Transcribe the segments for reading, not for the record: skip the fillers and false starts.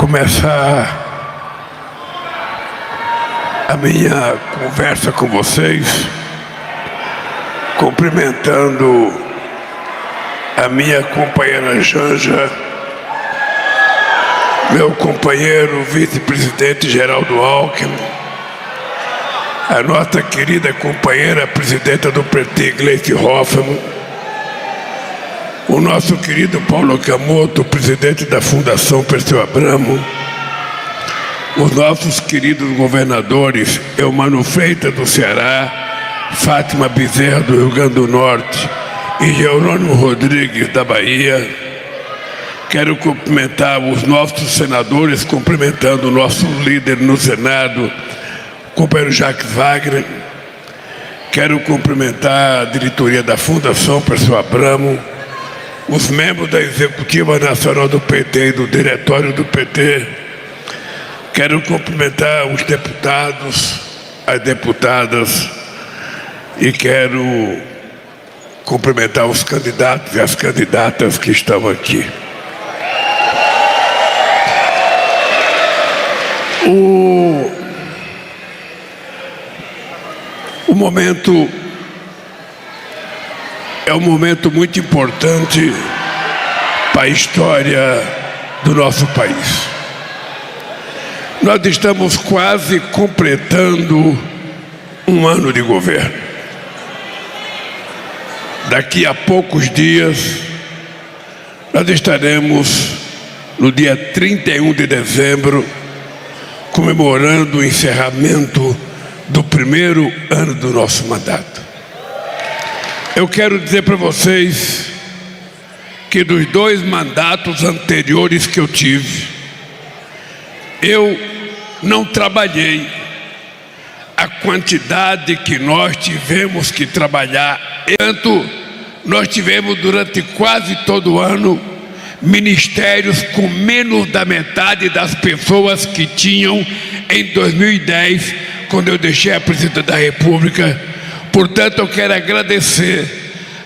começar a minha conversa com vocês cumprimentando a minha companheira Janja, meu companheiro vice-presidente Geraldo Alckmin, a nossa querida companheira presidenta do PT, Gleisi Hoffmann, o nosso querido Paulo Camoto, presidente da Fundação Perseu Abramo, os nossos queridos governadores Eumano Freitas do Ceará, Fátima Bezerra do Rio Grande do Norte e Jerônimo Rodrigues da Bahia. Quero cumprimentar os nossos senadores, cumprimentando o nosso líder no Senado, o companheiro Jacques Wagner. Quero cumprimentar a diretoria da Fundação Perseu Abramo, os membros da Executiva Nacional do PT e do Diretório do PT. Quero cumprimentar os deputados, as deputadas e quero cumprimentar os candidatos e as candidatas que estão aqui. O momento é um momento muito importante para a história do nosso país. Nós estamos quase completando um ano de governo. Daqui a poucos dias, nós estaremos no dia 31 de dezembro, comemorando o encerramento do primeiro ano do nosso mandato. Eu quero dizer para vocês que dos 2 mandatos anteriores que eu tive, eu não trabalhei a quantidade que nós tivemos que trabalhar. Tanto nós tivemos durante quase todo o ano ministérios com menos da metade das pessoas que tinham em 2010, quando eu deixei a presidência da República. Portanto, eu quero agradecer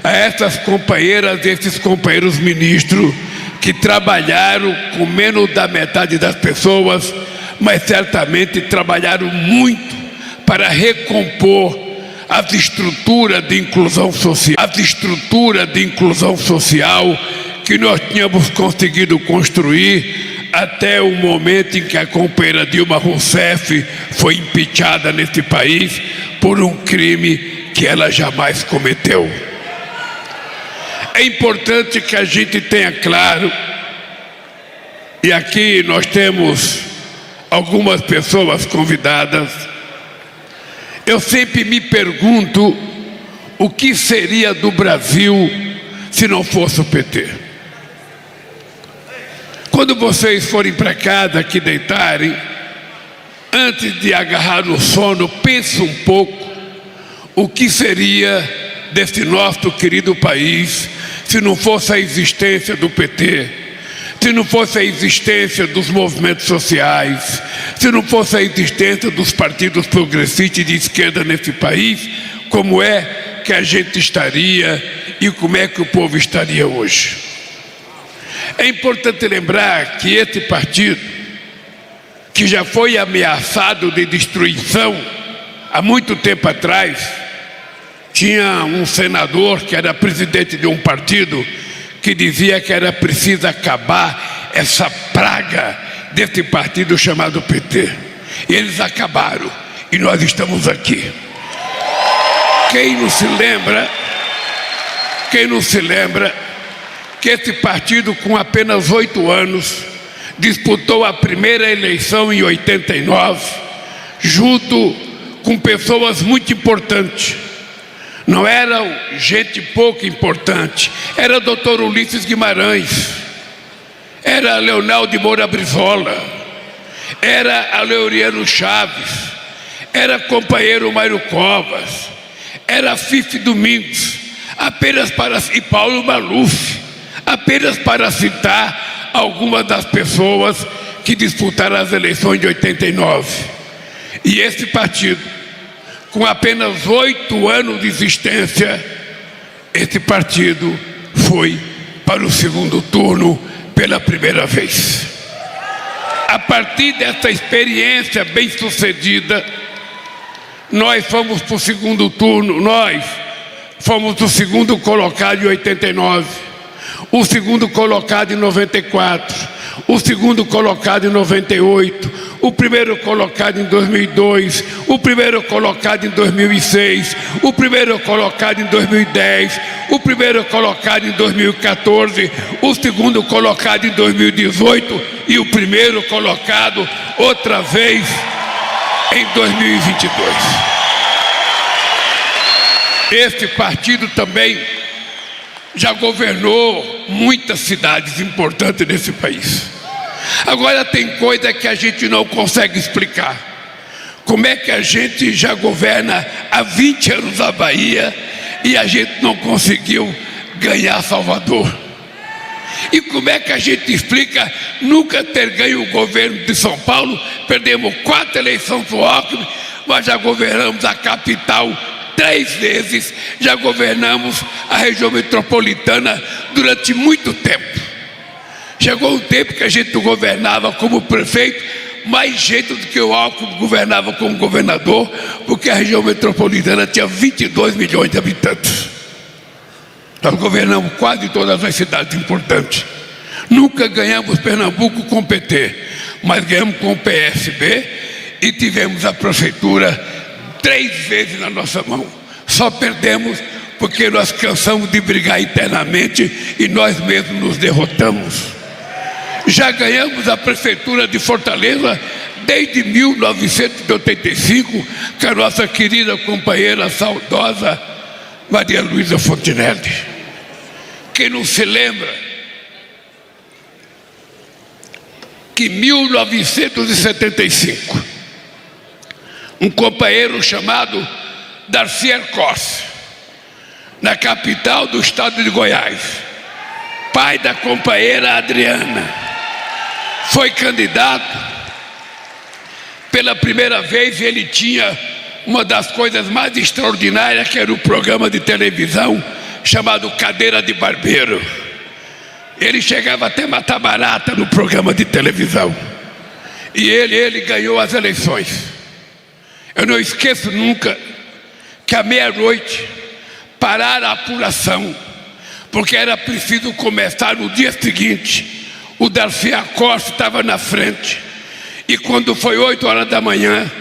a essas companheiras e esses companheiros ministros que trabalharam com menos da metade das pessoas, mas certamente trabalharam muito para recompor as estruturas de inclusão social, que nós tínhamos conseguido construir até o momento em que a companheira Dilma Rousseff foi impeachada nesse país por um crime que ela jamais cometeu. É importante que a gente tenha claro, e aqui nós temos algumas pessoas convidadas. Eu sempre me pergunto o que seria do Brasil se não fosse o PT. Quando vocês forem para casa aqui deitarem, antes de agarrar no sono, pense um pouco o que seria desse nosso querido país se não fosse a existência do PT, se não fosse a existência dos movimentos sociais, se não fosse a existência dos partidos progressistas de esquerda nesse país, como é que a gente estaria e como é que o povo estaria hoje? É importante lembrar que esse partido, que já foi ameaçado de destruição há muito tempo atrás, tinha um senador que era presidente de um partido que dizia que era preciso acabar essa praga desse partido chamado PT. E eles acabaram, e nós estamos aqui. Quem não se lembra que esse partido, com apenas 8 anos, disputou a primeira eleição em 89, junto com pessoas muito importantes. Não era gente pouco importante, era Dr. Ulisses Guimarães, era Leonel de Moura Brizola, era Aleuriano Chaves, era companheiro Mário Covas, era Fife Domingos, e Paulo Maluf, apenas para citar algumas das pessoas que disputaram as eleições de 89. E esse partido, com apenas 8 anos de existência, esse partido foi para o segundo turno pela primeira vez. A partir dessa experiência bem-sucedida, nós fomos para o segundo turno. Nós fomos o segundo colocado em 89, o segundo colocado em 94, o segundo colocado em 98, o primeiro colocado em 2002, o primeiro colocado em 2006, o primeiro colocado em 2010, o primeiro colocado em 2014, o segundo colocado em 2018 e o primeiro colocado outra vez em 2022. Este partido também já governou muitas cidades importantes nesse país. Agora tem coisa que a gente não consegue explicar. Como é que a gente já governa há 20 anos a Bahia e a gente não conseguiu ganhar Salvador? E como é que a gente explica nunca ter ganho o governo de São Paulo? Perdemos 4 eleições para o Alckmin, mas já governamos a capital 3 vezes, já governamos a região metropolitana durante muito tempo. Chegou um tempo que a gente governava como prefeito mais jeito do que o Alckmin governava como governador, porque a região metropolitana tinha 22 milhões de habitantes. Nós governamos quase todas as cidades importantes. Nunca ganhamos Pernambuco com o PT, mas ganhamos com o PSB e tivemos a prefeitura 3 vezes na nossa mão. Só perdemos porque nós cansamos de brigar internamente e nós mesmos nos derrotamos. Já ganhamos a prefeitura de Fortaleza desde 1985, com a nossa querida companheira saudosa Maria Luísa Fontinelli. Quem não se lembra que em 1975, um companheiro chamado Darcy Ercossi, na capital do estado de Goiás, pai da companheira Adriana, foi candidato pela primeira vez. Ele tinha uma das coisas mais extraordinárias, que era o programa de televisão chamado Cadeira de Barbeiro. Ele chegava até matar barata no programa de televisão. E ele ganhou as eleições. Eu não esqueço nunca que à meia-noite pararam a apuração, porque era preciso começar no dia seguinte. O Darcy Ercossi estava na frente. E quando foi 8 horas da manhã,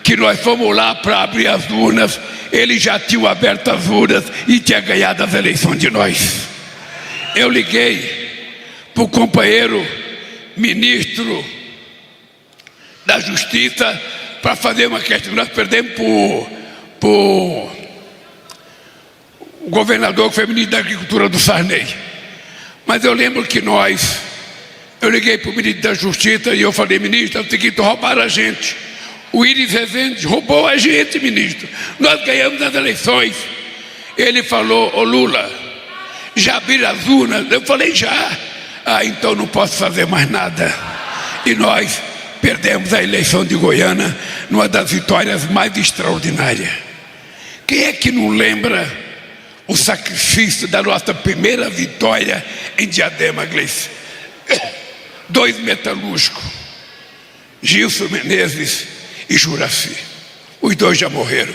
que nós fomos lá para abrir as urnas, ele já tinha aberto as urnas e tinha ganhado as eleições de nós. Eu liguei para o companheiro ministro da Justiça para fazer uma questão. Nós perdemos para o governador que foi ministro da Agricultura do Sarney. Mas eu lembro que eu liguei para o ministro da Justiça e eu falei: ministro, é o seguinte, roubaram a gente. O Iris Rezende roubou a gente, ministro. Nós ganhamos as eleições. Ele falou: ô Lula, já abriram as urnas? Eu falei: já. Ah, então não posso fazer mais nada. E nós perdemos a eleição de Goiânia, numa das vitórias mais extraordinárias. Quem é que não lembra o sacrifício da nossa primeira vitória em Diadema, Gleice? 2 metalúrgicos, Gilson Menezes e Juraci. Os 2 já morreram.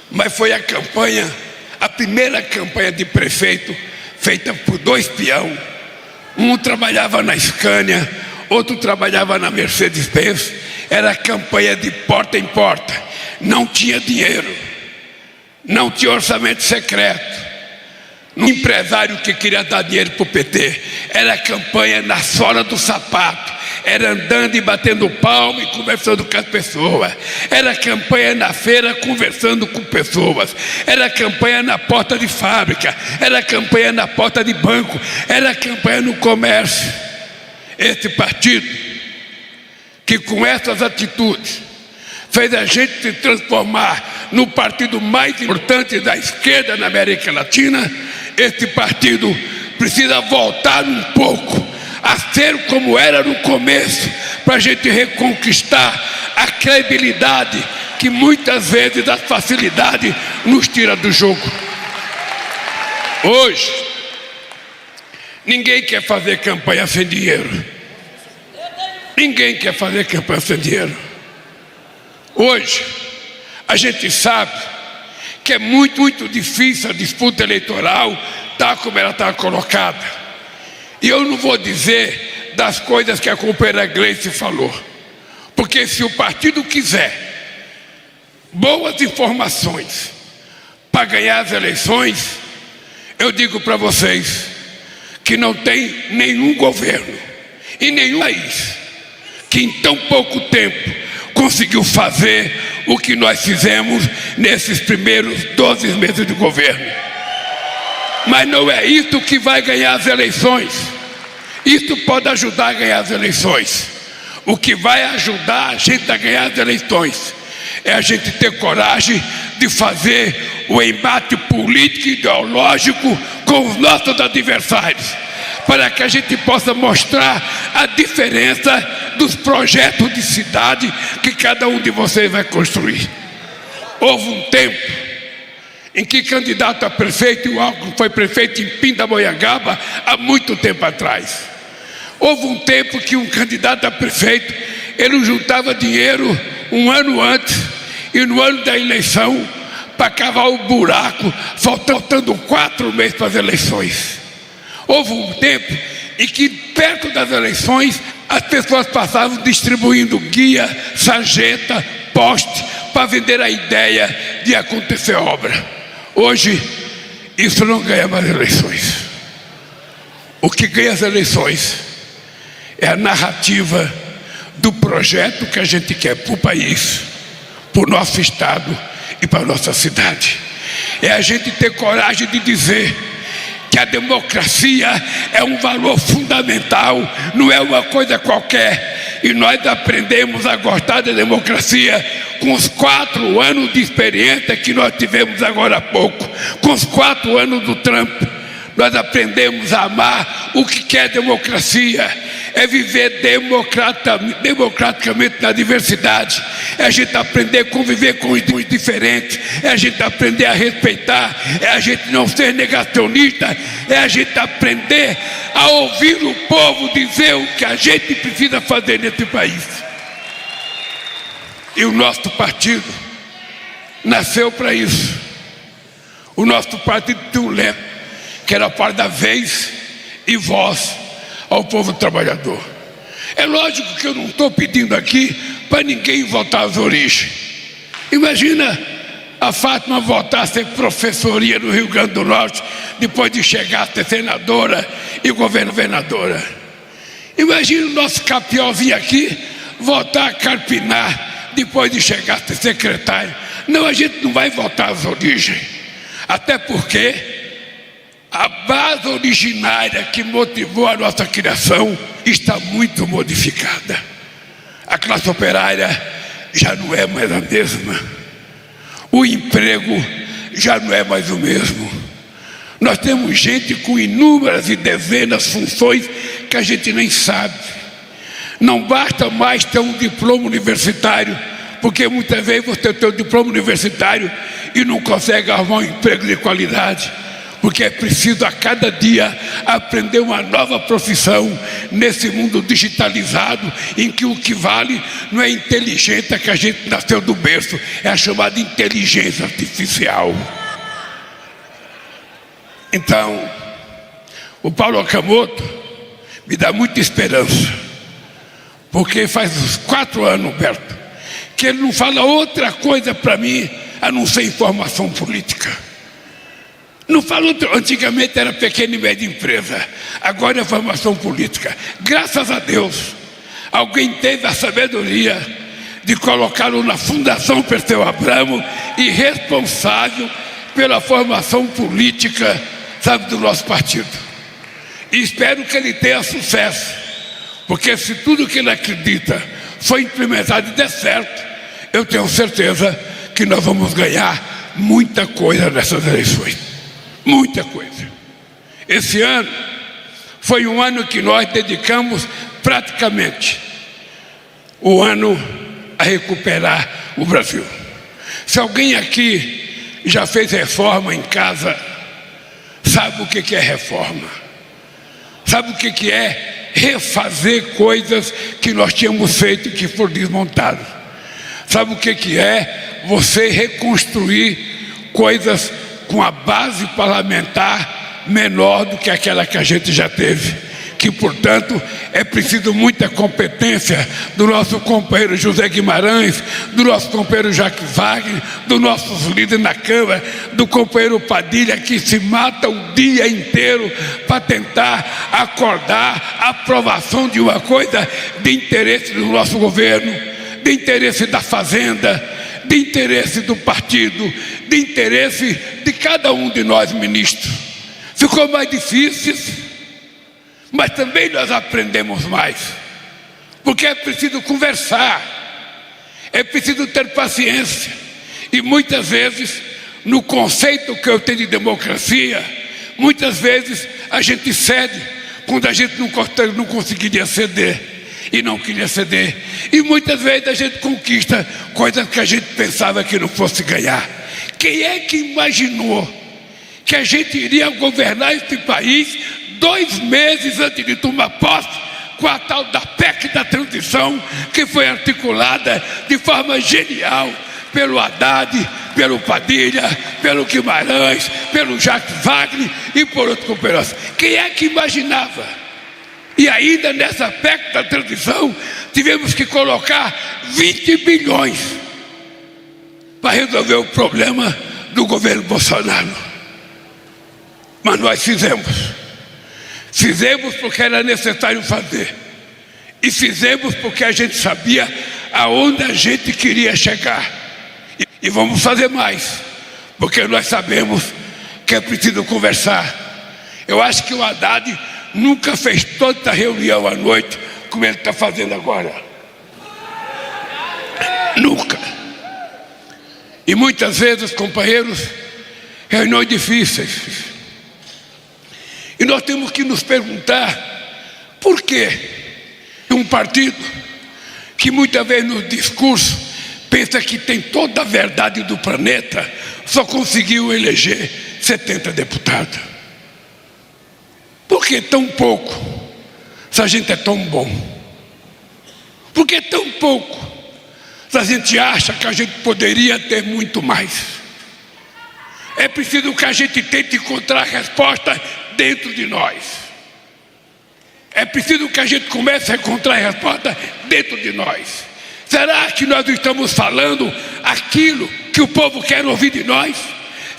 Mas foi a primeira campanha de prefeito feita por 2 peão. Um trabalhava na Scania, outro trabalhava na Mercedes-Benz. Era campanha de porta em porta. Não tinha dinheiro, não tinha orçamento secreto. Um empresário que queria dar dinheiro para o PT. Era campanha na sola do sapato. Era andando e batendo palma e conversando com as pessoas. Era campanha na feira conversando com pessoas. Era campanha na porta de fábrica. Era campanha na porta de banco. Era campanha no comércio. Esse partido, que com essas atitudes fez a gente se transformar no partido mais importante da esquerda na América Latina, esse partido precisa voltar um pouco a ser como era no começo, para a gente reconquistar a credibilidade que muitas vezes a facilidade nos tira do jogo. Hoje, ninguém quer fazer campanha sem dinheiro. Ninguém quer fazer campanha sem dinheiro. Hoje, a gente sabe que é muito difícil a disputa eleitoral, tal como ela está colocada. E eu não vou dizer das coisas que a companheira Gleice falou, porque se o partido quiser boas informações para ganhar as eleições, eu digo para vocês que não tem nenhum governo e nenhum país que em tão pouco tempo conseguiu fazer o que nós fizemos nesses primeiros 12 meses de governo. Mas não é isso que vai ganhar as eleições. Isso pode ajudar a ganhar as eleições. O que vai ajudar a gente a ganhar as eleições é a gente ter coragem de fazer o embate político e ideológico com os nossos adversários, para que a gente possa mostrar a diferença dos projetos de cidade que cada um de vocês vai construir. Houve um tempo em que candidato a prefeito, o Alckmin foi prefeito em Pindamonhangaba há muito tempo atrás. Houve um tempo que um candidato a prefeito, ele juntava dinheiro um ano antes e no ano da eleição para cavar o buraco, faltando 4 meses para as eleições. Houve um tempo em que perto das eleições as pessoas passavam distribuindo guia, sarjeta, poste para vender a ideia de acontecer obra. Hoje isso não ganha mais eleições. O que ganha as eleições é a narrativa do projeto que a gente quer para o país, para o nosso estado e para a nossa cidade. É a gente ter coragem de dizer que a democracia é um valor fundamental, não é uma coisa qualquer. E nós aprendemos a gostar da democracia com os 4 anos de experiência que nós tivemos agora há pouco, com os 4 anos do Trump. Nós aprendemos a amar o que é democracia, é viver democraticamente na diversidade, é a gente aprender a conviver com os diferentes, é a gente aprender a respeitar, é a gente não ser negacionista, é a gente aprender a ouvir o povo dizer o que a gente precisa fazer nesse país. E o nosso partido nasceu para isso. O nosso partido tem um lema, que era para dar vez e voz ao povo trabalhador. É lógico que eu não estou pedindo aqui para ninguém voltar às origens. Imagina a Fátima voltar a ser professoria no Rio Grande do Norte, depois de chegar a ser senadora e governadora. Imagina o nosso Capial vir aqui voltar a carpinar depois de chegar a ser secretário. Não, a gente não vai voltar às origens, até porque a base originária que motivou a nossa criação está muito modificada. A classe operária já não é mais a mesma. O emprego já não é mais o mesmo. Nós temos gente com inúmeras e dezenas de funções que a gente nem sabe. Não basta mais ter um diploma universitário, porque muitas vezes você tem um diploma universitário e não consegue arrumar um emprego de qualidade. Porque é preciso a cada dia aprender uma nova profissão nesse mundo digitalizado, em que o que vale não é a inteligência que a gente nasceu do berço, é a chamada inteligência artificial. Então, o Paulo Okamoto me dá muita esperança, porque faz uns 4 anos, Humberto, que ele não fala outra coisa para mim a não ser informação política. Não falo, antigamente era pequena e média empresa, agora é formação política. Graças a Deus, alguém teve a sabedoria de colocá-lo na Fundação Perseu Abramo e responsável pela formação política, sabe, do nosso partido. E espero que ele tenha sucesso, porque se tudo que ele acredita foi implementado e der certo, eu tenho certeza que nós vamos ganhar muita coisa nessas eleições. Muita coisa. Esse ano foi um ano que nós dedicamos praticamente o ano a recuperar o Brasil. Se alguém aqui já fez reforma em casa, sabe o que é reforma, sabe o que é refazer coisas que nós tínhamos feito e que foram desmontadas. Sabe o que é? Você reconstruir coisas com a base parlamentar menor do que aquela que a gente já teve. Que, portanto, é preciso muita competência do nosso companheiro José Guimarães, do nosso companheiro Jacques Wagner, dos nossos líderes na Câmara, do companheiro Padilha, que se mata o dia inteiro para tentar acordar a aprovação de uma coisa de interesse do nosso governo, de interesse da Fazenda, de interesse do partido, de interesse de cada um de nós ministros. Ficou mais difícil, mas também nós aprendemos mais, porque é preciso conversar, é preciso ter paciência, e muitas vezes, no conceito que eu tenho de democracia, muitas vezes a gente cede, quando a gente não conseguiria ceder, e não queria ceder, e muitas vezes a gente conquista coisas que a gente pensava que não fosse ganhar. Quem é que imaginou que a gente iria governar este país 2 meses antes de tomar posse, com a tal da PEC da transição, que foi articulada de forma genial pelo Haddad, pelo Padilha, pelo Guimarães, pelo Jacques Wagner e por outros companheiros? Quem é que imaginava? E ainda nessa PEC da transição tivemos que colocar 20 bilhões para resolver o problema do governo Bolsonaro. Mas nós fizemos porque era necessário fazer, e fizemos porque a gente sabia aonde a gente queria chegar, e vamos fazer mais, porque nós sabemos que é preciso conversar. Eu acho que o Haddad nunca fez tanta reunião à noite como ele está fazendo agora, nunca. E muitas vezes, companheiros, reuniões difíceis. E nós temos que nos perguntar por que um partido que muitas vezes no discurso pensa que tem toda a verdade do planeta só conseguiu eleger 70 deputados. Por que tão pouco, se a gente é tão bom? Por que tão pouco, se a gente acha que a gente poderia ter muito mais? É preciso que a gente tente encontrar a resposta dentro de nós. É preciso que a gente comece a encontrar a resposta dentro de nós. Será que nós estamos falando aquilo que o povo quer ouvir de nós?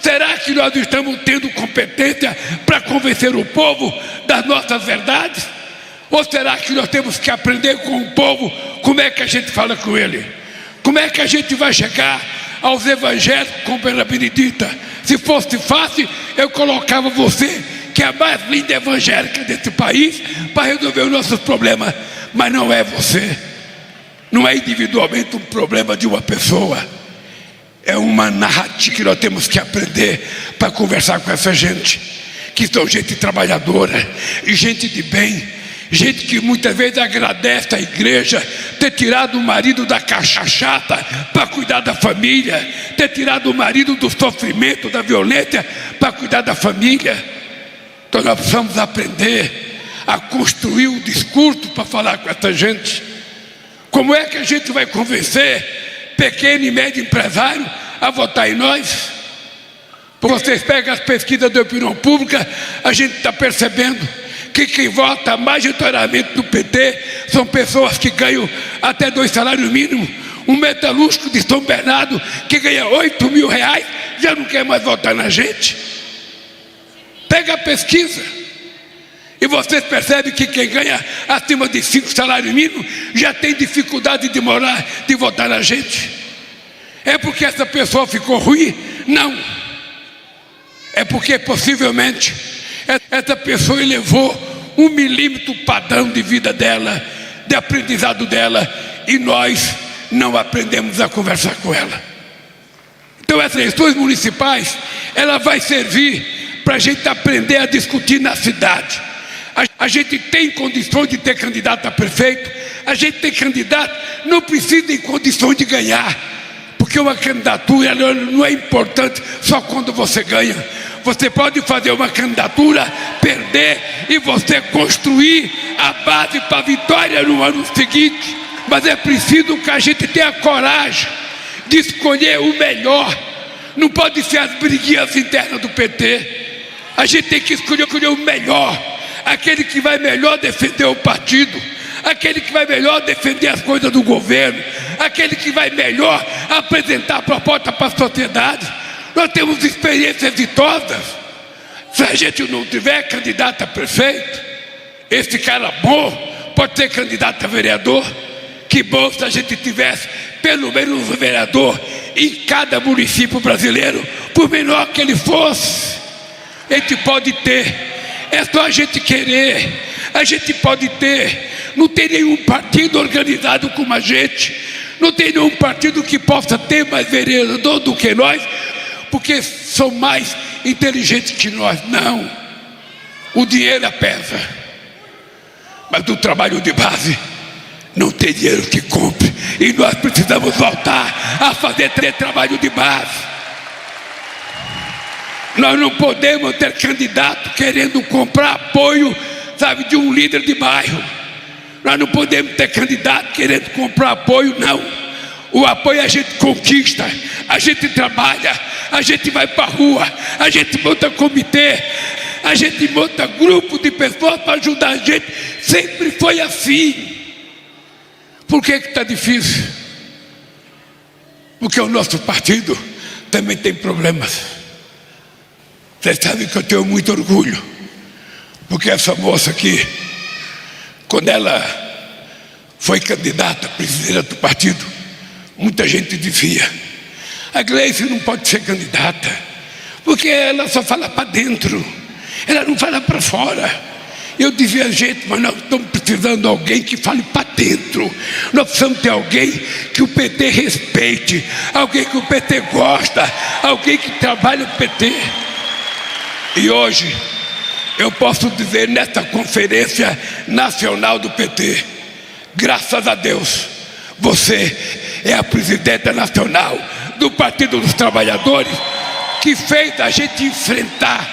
Será que nós estamos tendo competência para convencer o povo das nossas verdades? Ou será que nós temos que aprender com o povo como é que a gente fala com ele? Como é que a gente vai chegar aos evangélicos com Pela Benedita? Se fosse fácil, eu colocava você, que é a mais linda evangélica desse país, para resolver os nossos problemas. Mas não é você, não é individualmente um problema de uma pessoa, é uma narrativa que nós temos que aprender para conversar com essa gente, que são gente trabalhadora e gente de bem, gente que muitas vezes agradece a igreja ter tirado o marido da cachaça para cuidar da família, ter tirado o marido do sofrimento, da violência para cuidar da família. Então nós precisamos aprender a construir um discurso para falar com essa gente. Como é que a gente vai convencer pequeno e médio empresário a votar em nós? Vocês pegam as pesquisas de opinião pública, a gente está percebendo que quem vota majoritariamente no PT são pessoas que ganham até 2 salários mínimos. Um metalúrgico de São Bernardo que ganha 8 mil reais já não quer mais votar na gente. Pega a pesquisa e vocês percebem que quem ganha acima de 5 salários mínimos já tem dificuldade de votar na gente. É porque essa pessoa ficou ruim? Não. É porque possivelmente essa pessoa elevou 1 milímetro o padrão de vida dela, de aprendizado dela, e nós não aprendemos a conversar com ela. Então essas eleições municipais, ela vai servir para a gente aprender a discutir na cidade. A gente tem condições de ter candidato a prefeito, a gente tem candidato, não precisa em condições de ganhar, porque uma candidatura não é importante só quando você ganha. Você pode fazer uma candidatura, perder e você construir a base para a vitória no ano seguinte. Mas é preciso que a gente tenha coragem de escolher o melhor. Não pode ser as briguinhas internas do PT. A gente tem que escolher o melhor, aquele que vai melhor defender o partido, aquele que vai melhor defender as coisas do governo, aquele que vai melhor apresentar a proposta para a sociedade. Nós temos experiências exitosas. Se a gente não tiver candidato a prefeito, esse cara bom pode ser candidato a vereador. Que bom se a gente tivesse pelo menos um vereador em cada município brasileiro, por menor que ele fosse. A gente pode ter, é só a gente querer. A gente pode ter. Não tem nenhum partido organizado como a gente, não tem nenhum partido que possa ter mais vereador do que nós, porque são mais inteligentes que nós. Não, o dinheiro pesa, mas o trabalho de base não tem dinheiro que compre, e nós precisamos voltar a fazer trabalho de base. Nós não podemos ter candidato querendo comprar apoio, sabe, de um líder de bairro. Nós não podemos ter candidato querendo comprar apoio, não. O apoio a gente conquista, a gente trabalha, a gente vai para a rua, a gente monta comitê, a gente monta grupo de pessoas para ajudar a gente. Sempre foi assim. Por que está difícil? Porque o nosso partido também tem problemas. Vocês sabem que eu tenho muito orgulho, porque essa moça aqui, quando ela foi candidata a presidente do partido, muita gente dizia: a Gleice não pode ser candidata, porque ela só fala para dentro, ela não fala para fora. Eu dizia: gente, mas nós estamos precisando de alguém que fale para dentro. Nós precisamos ter alguém que o PT respeite, alguém que o PT gosta, alguém que trabalha no PT. E hoje eu posso dizer, nesta conferência nacional do PT, graças a Deus, você é a presidenta nacional do Partido dos Trabalhadores, que fez a gente enfrentar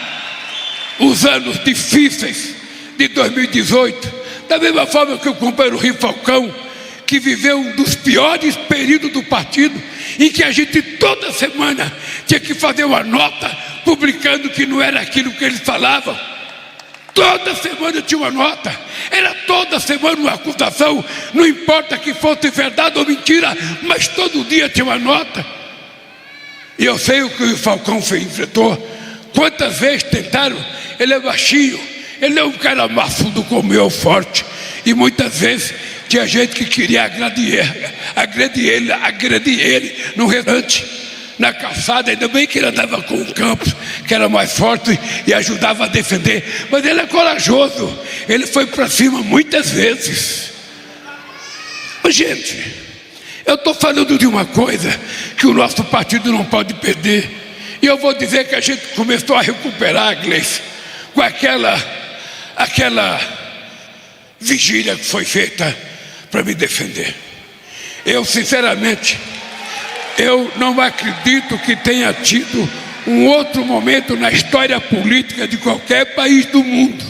os anos difíceis de 2018, da mesma forma que o companheiro Rio Falcão, que viveu um dos piores períodos do partido, em que a gente toda semana tinha que fazer uma nota publicando que não era aquilo que eles falavam. Toda semana tinha uma nota, era toda semana uma acusação, não importa que fosse verdade ou mentira, mas todo dia tinha uma nota. E eu sei o que o Falcão enfrentou. Quantas vezes tentaram? Ele é baixinho, ele é um cara maçudo como eu, forte, e muitas vezes tinha gente que queria agredir ele no restaurante, na calçada. Ainda bem que ele andava com o Campos, que era mais forte e ajudava a defender, mas ele é corajoso, ele foi para cima muitas vezes. Mas, gente, eu estou falando de uma coisa que o nosso partido não pode perder, e eu vou dizer que a gente começou a recuperar a Gleice com aquela vigília que foi feita para me defender. Eu, sinceramente, eu não acredito que tenha tido um outro momento na história política de qualquer país do mundo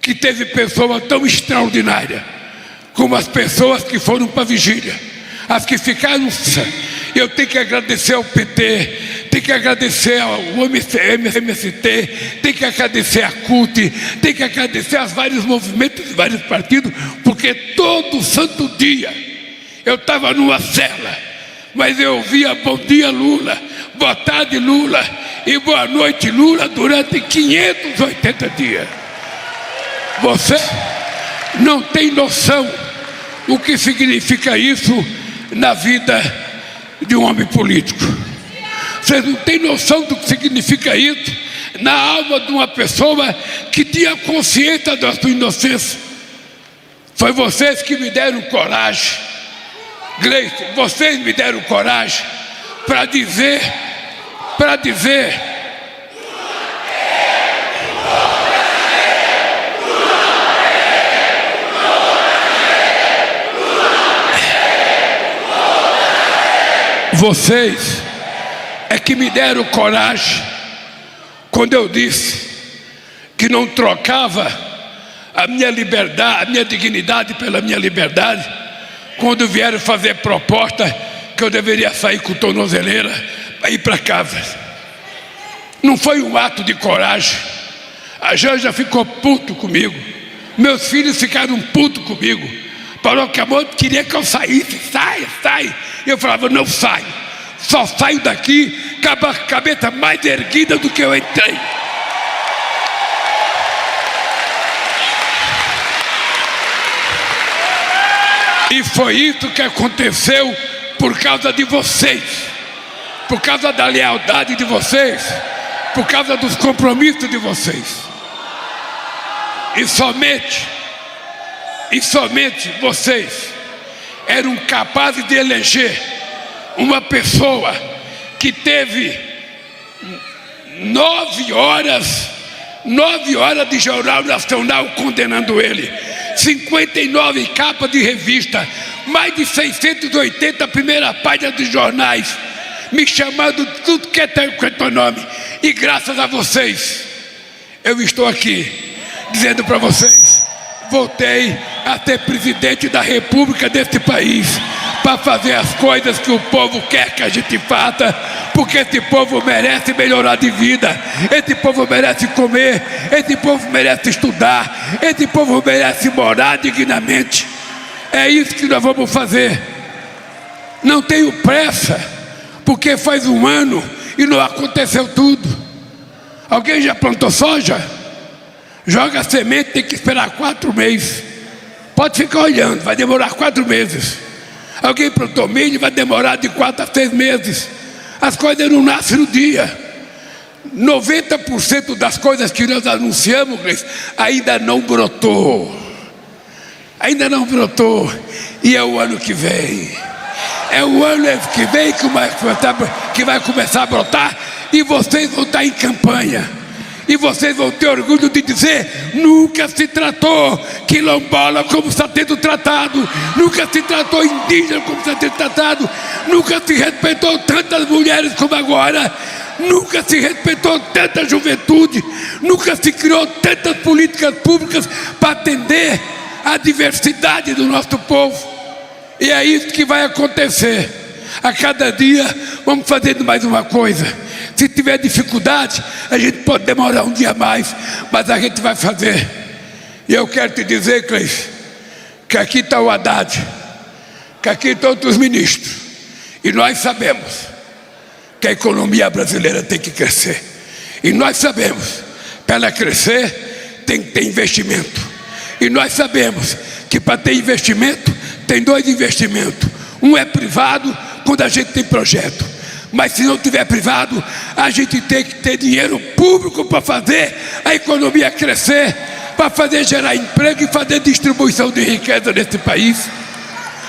que teve pessoas tão extraordinárias como as pessoas que foram para a vigília, as que ficaram. Eu tenho que agradecer ao PT, tenho que agradecer ao MST, tenho que agradecer à CUT, tenho que agradecer aos vários movimentos e vários partidos, porque todo santo dia eu estava numa cela, mas eu ouvia bom dia Lula, boa tarde Lula e boa noite Lula durante 580 dias. Você não tem noção o que significa isso na vida de um homem político. Vocês não têm noção do que significa isso na alma de uma pessoa que tinha consciência da sua inocência. Foi vocês que me deram coragem, Gleice, vocês me deram coragem para dizer vocês é que me deram coragem quando eu disse: que não trocava a minha liberdade, a minha dignidade pela minha liberdade, quando vieram fazer proposta que eu deveria sair com tornozeleira para ir para casa. Não foi um ato de coragem. A Janja ficou puto comigo, meus filhos ficaram putos comigo. Falou que a mãe queria que eu saísse. Sai. Eu falava, não saio, só saio daqui com a cabeça mais erguida do que eu entrei. E foi isso que aconteceu por causa de vocês, por causa da lealdade de vocês, por causa dos compromissos de vocês. E somente vocês eram capazes de eleger uma pessoa que teve 9 horas de Jornal Nacional condenando ele, 59 capas de revista, mais de 680 primeira página de jornais, me chamando tudo que é teu nome. E graças a vocês, eu estou aqui dizendo para vocês, voltei a ser presidente da República desse país, para fazer as coisas que o povo quer que a gente faça, porque esse povo merece melhorar de vida, esse povo merece comer, esse povo merece estudar, esse povo merece morar dignamente. É isso que nós vamos fazer. Não tenho pressa, porque faz 1 ano e não aconteceu tudo. Alguém já plantou soja? Joga a semente, tem que esperar 4 meses. Pode ficar olhando, vai demorar 4 meses. Alguém plantou milho, vai demorar de 4 a 6 meses. As coisas não nascem no dia. 90% das coisas que nós anunciamos, ainda não brotou. Ainda não brotou. E é o ano que vem. É o ano que vem que vai começar a brotar. E vocês vão estar em campanha. E vocês vão ter orgulho de dizer, nunca se tratou quilombola como está sendo tratado, nunca se tratou indígena como está sendo tratado, nunca se respeitou tantas mulheres como agora, nunca se respeitou tanta juventude, nunca se criou tantas políticas públicas para atender a diversidade do nosso povo. E é isso que vai acontecer. A cada dia vamos fazendo mais uma coisa. Se tiver dificuldade, a gente pode demorar um dia mais, mas a gente vai fazer. E eu quero te dizer, Cleiton, que aqui está o Haddad, que aqui estão outros ministros, e nós sabemos que a economia brasileira tem que crescer. E nós sabemos, para ela crescer, tem que ter investimento. E nós sabemos que para ter investimento, tem 2 investimentos. Um é privado, quando a gente tem projeto. Mas se não tiver privado, a gente tem que ter dinheiro público para fazer a economia crescer, para fazer gerar emprego e fazer distribuição de riqueza nesse país.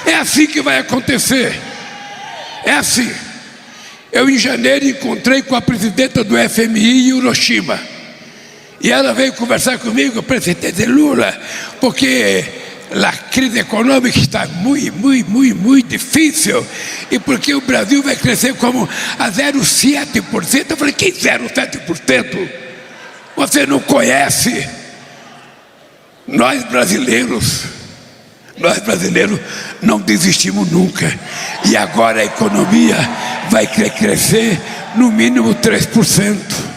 É assim que vai acontecer. É assim. Eu em janeiro encontrei com a presidenta do FMI em Hiroshima. E ela veio conversar comigo, presidente Lula, porque a crise econômica está muito difícil, e porque o Brasil vai crescer como a 0,7%. Eu falei, que 0,7%? Você não conhece? Nós brasileiros não desistimos nunca, e agora a economia vai crescer no mínimo 3%.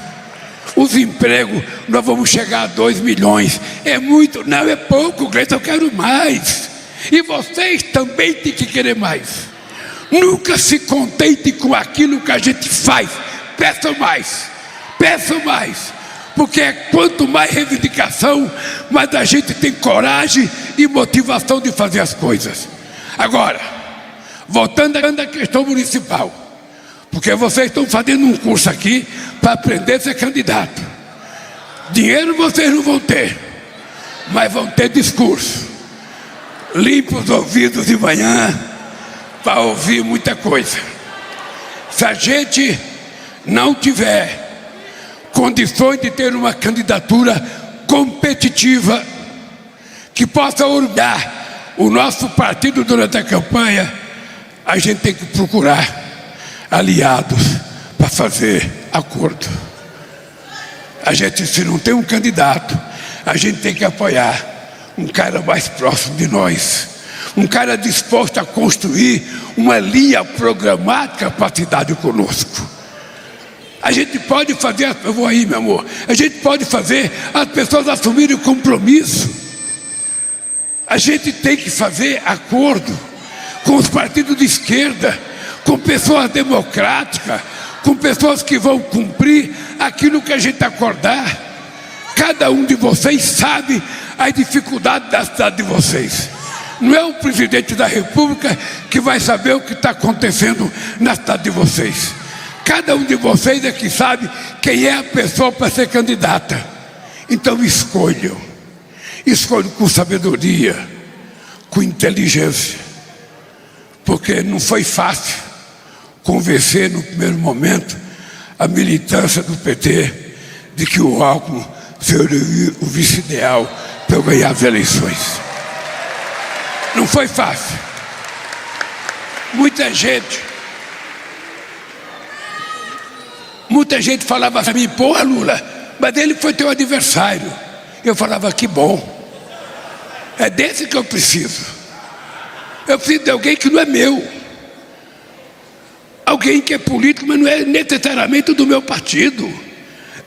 Os empregos, nós vamos chegar a 2 milhões. É muito? Não, é pouco, Cleiton, eu quero mais. E vocês também têm que querer mais. Nunca se contente com aquilo que a gente faz. Peçam mais. Porque quanto mais reivindicação, mais a gente tem coragem e motivação de fazer as coisas. Agora, voltando à questão municipal, porque vocês estão fazendo um curso aqui para aprender a ser candidato. Dinheiro vocês não vão ter, mas vão ter discurso. Limpa os ouvidos de manhã para ouvir muita coisa. Se a gente não tiver condições de ter uma candidatura competitiva que possa orgulhar o nosso partido durante a campanha, a gente tem que procurar aliados para fazer acordo. A gente, se não tem um candidato, a gente tem que apoiar um cara mais próximo de nós, um cara disposto a construir uma linha programática para a cidade conosco. A gente pode fazer, eu vou aí, meu amor, a gente pode fazer as pessoas assumirem o compromisso. A gente tem que fazer acordo com os partidos de esquerda, com pessoas democráticas, com pessoas que vão cumprir aquilo que a gente acordar. Cada um de vocês sabe as dificuldades da cidade de vocês. Não é o presidente da República que vai saber o que está acontecendo na cidade de vocês. Cada um de vocês é que sabe quem é a pessoa para ser candidata. Então escolham com sabedoria, com inteligência, porque não foi fácil convencer no primeiro momento a militância do PT de que o Alckmin seria o vice ideal para eu ganhar as eleições. Não foi fácil. Muita gente falava para mim: porra, Lula, mas ele foi teu adversário. Eu falava: que bom, é desse que eu preciso. Eu preciso de alguém que não é meu, alguém que é político, mas não é necessariamente do meu partido,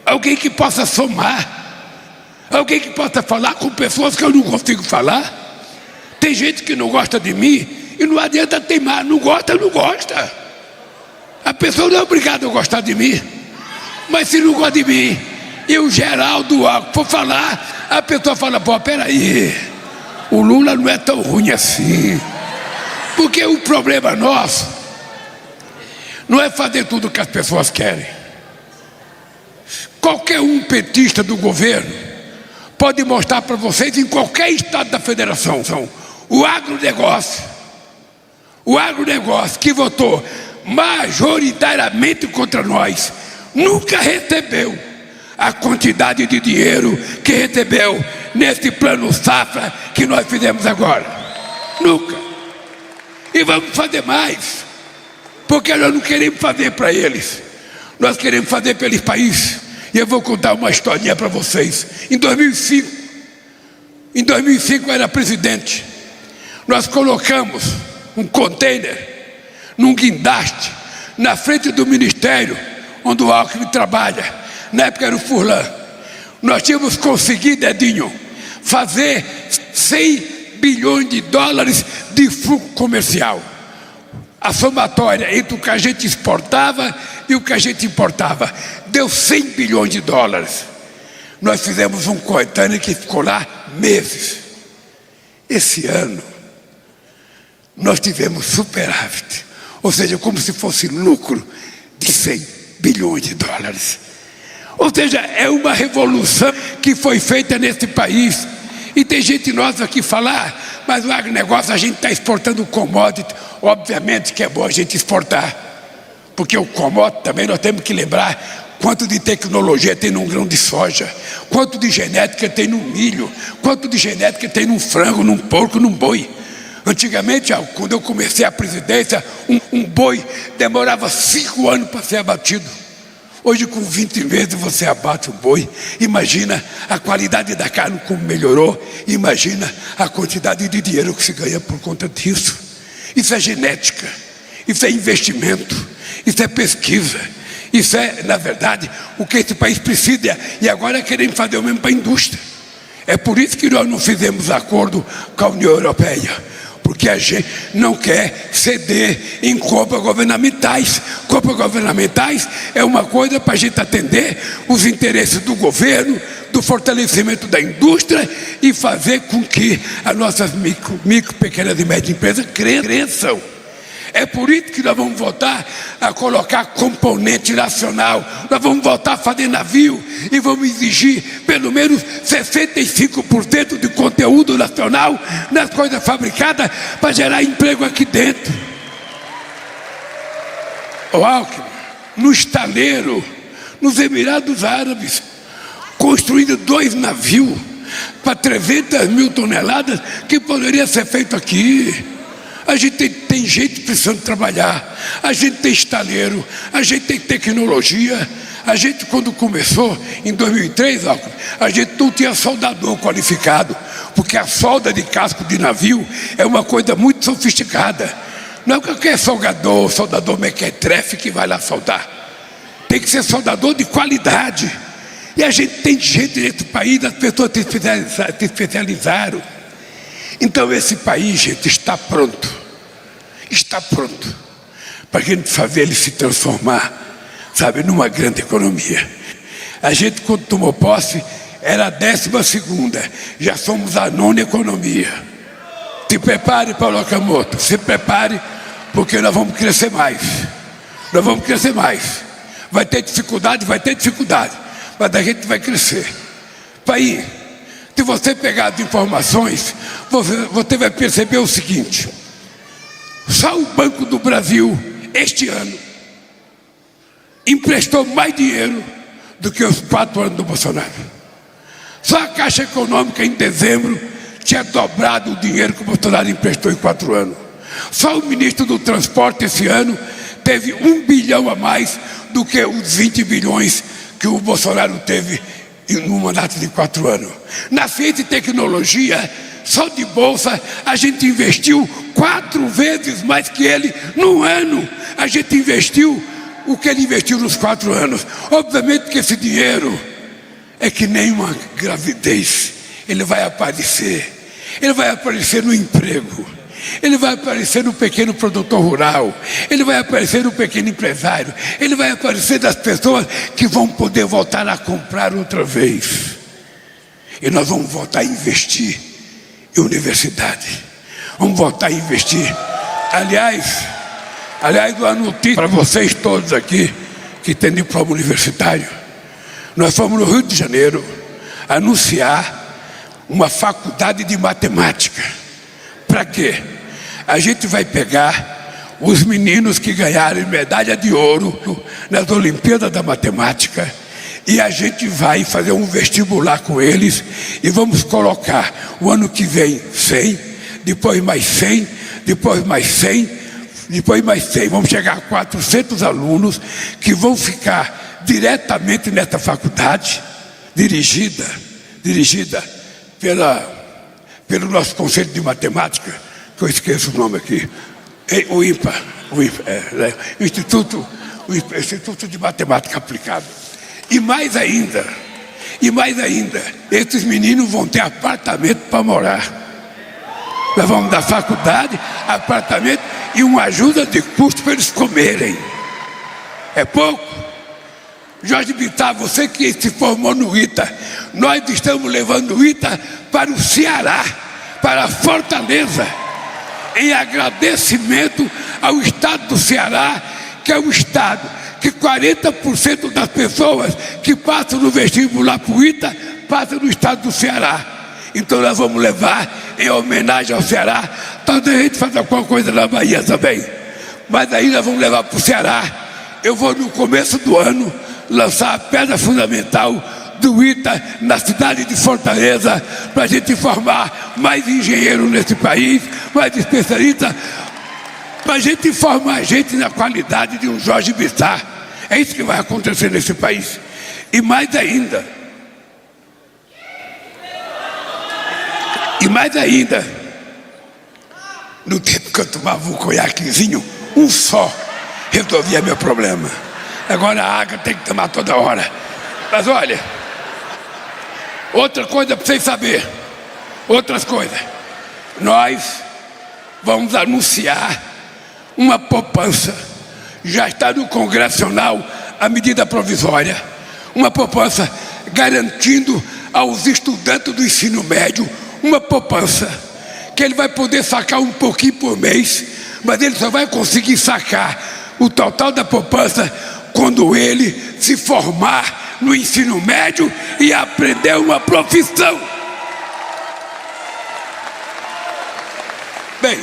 alguém que possa somar, alguém que possa falar com pessoas que eu não consigo falar. Tem gente que não gosta de mim e não adianta teimar, não gosta. A pessoa não é obrigada a gostar de mim, mas se não gosta de mim e o Geraldo for falar, a pessoa fala: pô, peraí, o Lula não é tão ruim assim. Porque o problema nosso não é fazer tudo o que as pessoas querem. Qualquer um petista do governo pode mostrar para vocês, em qualquer estado da federação, o agronegócio que votou majoritariamente contra nós, nunca recebeu a quantidade de dinheiro que recebeu nesse plano safra que nós fizemos agora. Nunca. E vamos fazer mais, porque nós não queremos fazer para eles, nós queremos fazer pelo país. E eu vou contar uma historinha para vocês. Em 2005 eu era presidente. Nós colocamos um container num guindaste na frente do ministério onde o Alckmin trabalha. Na época era o Furlan. Nós tínhamos conseguido, Edinho, fazer 100 bilhões de dólares de fluxo comercial. A somatória entre o que a gente exportava e o que a gente importava deu 100 bilhões de dólares. Nós fizemos um container que ficou lá meses. Esse ano nós tivemos superávit, ou seja, como se fosse lucro de 100 bilhões de dólares. Ou seja, é uma revolução que foi feita nesse país. E tem gente nossa aqui falar: mas o agronegócio, a gente está exportando commodity. Obviamente que é bom a gente exportar, porque o commodity também nós temos que lembrar quanto de tecnologia tem num grão de soja, quanto de genética tem no milho, quanto de genética tem num frango, num porco, num boi. Antigamente, quando eu comecei a presidência, um boi demorava 5 anos para ser abatido. Hoje, com 20 meses, você abate o boi. Imagina a qualidade da carne como melhorou. Imagina a quantidade de dinheiro que se ganha por conta disso. Isso é genética, isso é investimento, isso é pesquisa. Isso é, na verdade, o que esse país precisa. E agora queremos fazer o mesmo para a indústria. É por isso que nós não fizemos acordo com a União Europeia, porque a gente não quer ceder em compras governamentais. Compras governamentais é uma coisa para a gente atender os interesses do governo, do fortalecimento da indústria e fazer com que as nossas micro, pequenas e médias empresas cresçam. É por isso que nós vamos voltar a colocar componente nacional. Nós vamos voltar a fazer navio e vamos exigir pelo menos 65% de conteúdo nacional nas coisas fabricadas para gerar emprego aqui dentro. O Alckmin, no estaleiro, nos Emirados Árabes, construindo 2 navios para 300 mil toneladas que poderia ser feito aqui. A gente tem gente precisando trabalhar, a gente tem estaleiro, a gente tem tecnologia, A gente, quando começou, em 2003, a gente não tinha soldador qualificado, porque a solda de casco de navio é uma coisa muito sofisticada. Não é qualquer soldador mequetrefe que vai lá soldar. Tem que ser soldador de qualidade. E a gente tem gente nesse país, as pessoas se especializaram. Então esse país, gente, está pronto para a gente fazer ele se transformar, sabe, numa grande economia. A gente, quando tomou posse, era a 12ª, já somos a 9ª economia. Se prepare, Paulo Okamoto, se prepare, porque nós vamos crescer mais. Nós vamos crescer mais. Vai ter dificuldade, mas a gente vai crescer. País, se você pegar as informações, você vai perceber o seguinte: só o Banco do Brasil, este ano, emprestou mais dinheiro do que os 4 anos do Bolsonaro. Só a Caixa Econômica, em dezembro, tinha dobrado o dinheiro que o Bolsonaro emprestou em 4 anos. Só o ministro do Transporte, esse ano, teve 1 bilhão a mais do que os 20 bilhões que o Bolsonaro teve no mandato de 4 anos. Na ciência e tecnologia, só de bolsa, a gente investiu 4 vezes mais que ele num ano. A gente investiu o que ele investiu nos 4 anos. Obviamente que esse dinheiro é que nem uma gravidez. Ele vai aparecer no emprego, ele vai aparecer no pequeno produtor rural, ele vai aparecer no pequeno empresário, ele vai aparecer das pessoas que vão poder voltar a comprar outra vez. E nós vamos voltar a investir em universidade, vamos voltar a investir. Aliás, uma notícia para vocês todos aqui que têm diploma universitário: nós fomos no Rio de Janeiro anunciar uma faculdade de matemática. Para quê? A gente vai pegar os meninos que ganharam medalha de ouro nas Olimpíadas da Matemática e a gente vai fazer um vestibular com eles e vamos colocar o ano que vem 100, depois mais 100, depois mais 100, depois mais 100. Vamos chegar a 400 alunos que vão ficar diretamente nessa faculdade, dirigida pelo nosso Conselho de Matemática, que eu esqueço o nome aqui, o INPA, Instituto de Matemática Aplicada. E mais ainda, esses meninos vão ter apartamento para morar. Nós vamos dar faculdade, apartamento e uma ajuda de custo para eles comerem. É pouco? Jorge Bittar, você que se formou no ITA, nós estamos levando o ITA para o Ceará, para Fortaleza, em agradecimento ao estado do Ceará, que é o estado que 40% das pessoas que passam no vestibular para o ITA passam no estado do Ceará. Então nós vamos levar em homenagem ao Ceará. Talvez a gente faça alguma coisa na Bahia também, mas aí nós vamos levar para o Ceará. Eu vou no começo do ano lançar a pedra fundamental do ITA na cidade de Fortaleza, para a gente formar mais engenheiros nesse país, mais especialistas, para a gente formar gente na qualidade de um Jorge Bittar. É isso que vai acontecer nesse país. E mais ainda, no tempo que eu tomava um conhaquezinho, um só resolvia meu problema. Agora a água tem que tomar toda hora. Mas olha, outra coisa para vocês saberem, outras coisas. Nós vamos anunciar uma poupança. Já está no Congresso Nacional a medida provisória. Uma poupança garantindo aos estudantes do ensino médio uma poupança que ele vai poder sacar um pouquinho por mês, mas ele só vai conseguir sacar o total da poupança quando ele se formar no ensino médio e aprender uma profissão. Bem,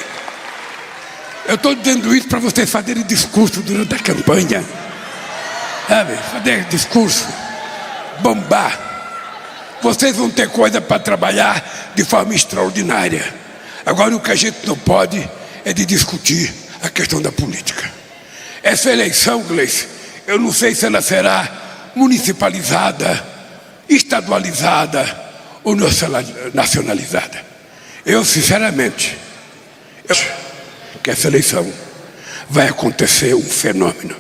eu estou dizendo isso para vocês fazerem discurso durante a campanha, sabe? Fazer discurso, bombar. Vocês vão ter coisa para trabalhar de forma extraordinária. Agora o que a gente não pode é de discutir a questão da política. Essa eleição, Gleice, eu não sei se ela será municipalizada, estadualizada ou nacionalizada. Eu, sinceramente, que essa eleição vai acontecer um fenômeno.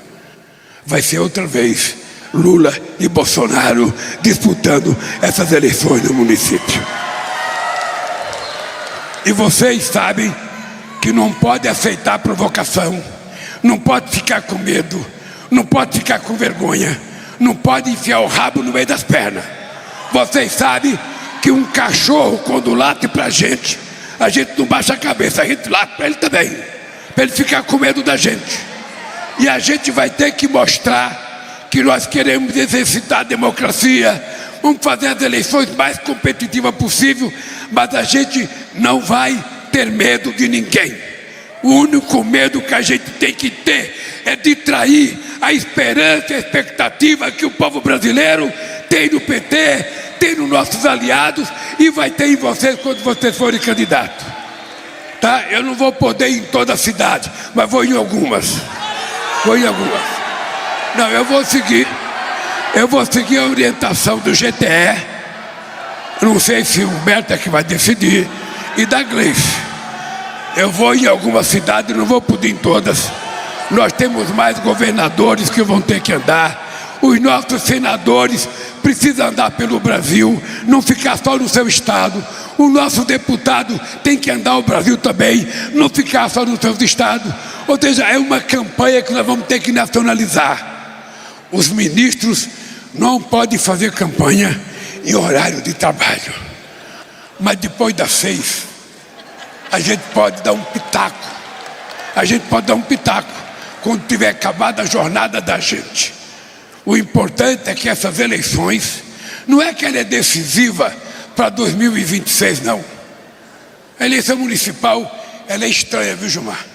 Vai ser outra vez Lula e Bolsonaro disputando essas eleições no município. E vocês sabem que não pode aceitar provocação, não pode ficar com medo, não pode ficar com vergonha, não pode enfiar o rabo no meio das pernas. Vocês sabem que um cachorro, quando late pra gente, a gente não baixa a cabeça, a gente late para ele também, para ele ficar com medo da gente. E a gente vai ter que mostrar que nós queremos exercitar a democracia, vamos fazer as eleições mais competitivas possível, mas a gente não vai ter medo de ninguém. O único medo que a gente tem que ter é de trair a esperança e a expectativa que o povo brasileiro tem no PT, tem nos nossos aliados e vai ter em vocês quando vocês forem candidatos. Tá? Eu não vou poder ir em toda a cidade, mas vou em algumas. Não, eu vou seguir a orientação do GTE, não sei se o Humberto é que vai decidir, e da Gleice. Eu vou em algumas cidades, não vou poder ir em todas. Nós temos mais governadores que vão ter que andar. Os nossos senadores precisam andar pelo Brasil, não ficar só no seu estado. O nosso deputado tem que andar o Brasil também, não ficar só nos seus estados. Ou seja, é uma campanha que nós vamos ter que nacionalizar. Os ministros não podem fazer campanha em horário de trabalho, mas depois das 6 a gente pode dar um pitaco. Quando tiver acabado a jornada da gente. O importante é que essas eleições, não é que ela é decisiva para 2026, não. A eleição municipal, ela é estranha, viu, Gilmar?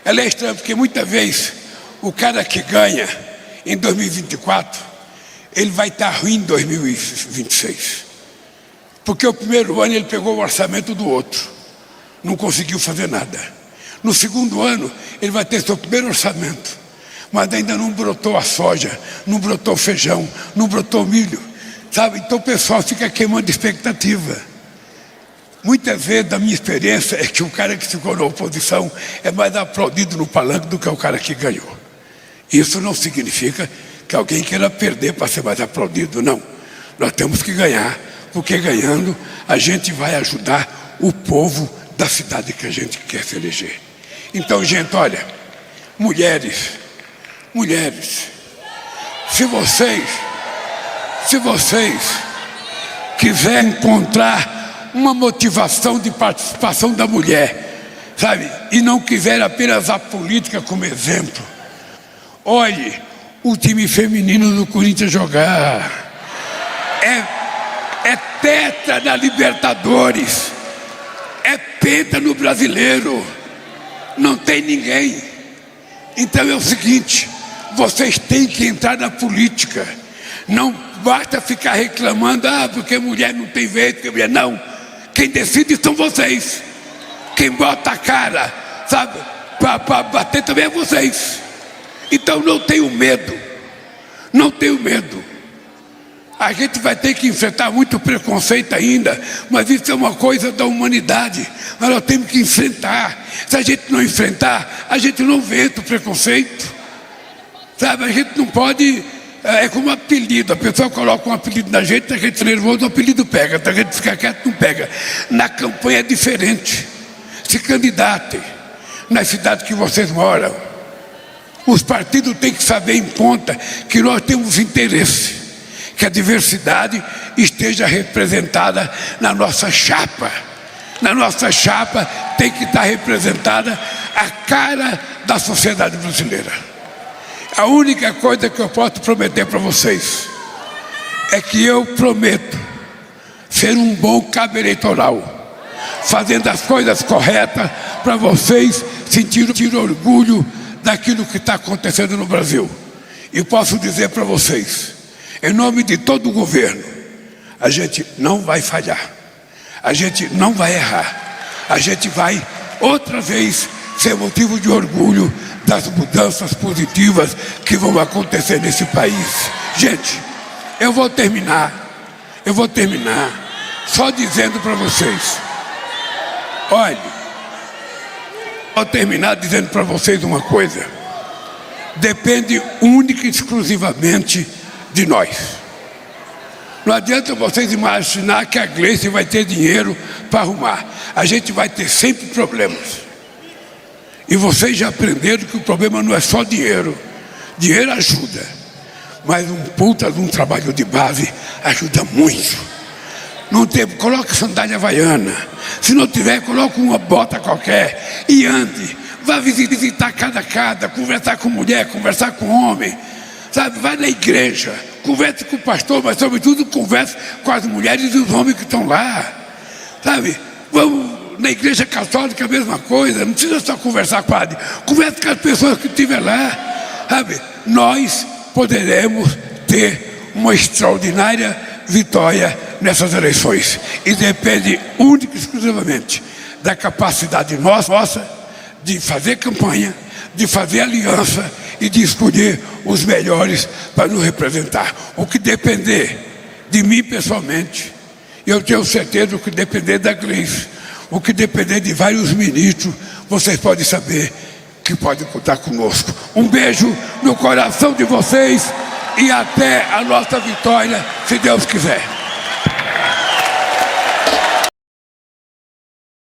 Ela é estranha porque muitas vezes o cara que ganha em 2024, ele vai estar ruim em 2026. Porque o primeiro ano ele pegou o orçamento do outro, não conseguiu fazer nada. No segundo ano, ele vai ter seu primeiro orçamento, mas ainda não brotou a soja, não brotou o feijão, não brotou o milho, sabe? Então o pessoal fica queimando expectativa. Muitas vezes, da minha experiência, é que o cara que ficou na oposição é mais aplaudido no palanque do que o cara que ganhou. Isso não significa que alguém queira perder para ser mais aplaudido, não. Nós temos que ganhar, porque ganhando a gente vai ajudar o povo da cidade que a gente quer se eleger. Então, gente, olha, mulheres, se vocês quiserem encontrar uma motivação de participação da mulher, sabe, e não quiserem apenas a política como exemplo, olhe o time feminino do Corinthians jogar. É tetra na Libertadores, é penta no Brasileiro, não tem ninguém. Então é o seguinte, vocês têm que entrar na política. Não basta ficar reclamando, porque mulher não tem vez, porque mulher não. Quem decide são vocês. Quem bota a cara, sabe, para bater também é vocês. Então não tenho medo. A gente vai ter que enfrentar muito preconceito ainda, mas isso é uma coisa da humanidade. Mas nós temos que enfrentar. Se a gente não enfrentar, a gente não vence o preconceito. Sabe, a gente não pode... É como apelido, a pessoa coloca um apelido na gente, a gente é nervoso, o apelido pega, a gente fica quieto, não pega. Na campanha é diferente. Se candidatem nas cidades que vocês moram. Os partidos têm que saber em conta que nós temos interesse, que a diversidade esteja representada na nossa chapa. Na nossa chapa tem que estar representada a cara da sociedade brasileira. A única coisa que eu posso prometer para vocês é que eu prometo ser um bom cabo eleitoral, fazendo as coisas corretas para vocês sentirem orgulho daquilo que está acontecendo no Brasil. E posso dizer para vocês, em nome de todo o governo, a gente não vai falhar, a gente não vai errar, a gente vai outra vez Isso é motivo de orgulho das mudanças positivas que vão acontecer nesse país. Gente, eu vou terminar só dizendo para vocês, olha, vou terminar dizendo para vocês uma coisa, depende única e exclusivamente de nós. Não adianta vocês imaginar que a Gleice vai ter dinheiro para arrumar. A gente vai ter sempre problemas. E vocês já aprenderam que o problema não é só dinheiro. Dinheiro ajuda, mas um puta de um trabalho de base ajuda muito. Não tem, coloque sandália havaiana. Se não tiver, coloque uma bota qualquer e ande. Vá visitar cada casa, conversar com mulher, conversar com homem. Sabe, vai na igreja, converse com o pastor, mas sobretudo converse com as mulheres e os homens que estão lá. Sabe, vamos na igreja católica a mesma coisa, não precisa só conversar com padre, converse com as pessoas que estiver lá. Sabe, nós poderemos ter uma extraordinária vitória nessas eleições. E depende única e exclusivamente da capacidade nossa de fazer campanha, de fazer aliança e de escolher os melhores para nos representar. O que depender de mim pessoalmente, eu tenho certeza, o que depender da Gleice, o que depender de vários ministros, vocês podem saber que podem contar conosco. Um beijo no coração de vocês e até a nossa vitória, se Deus quiser.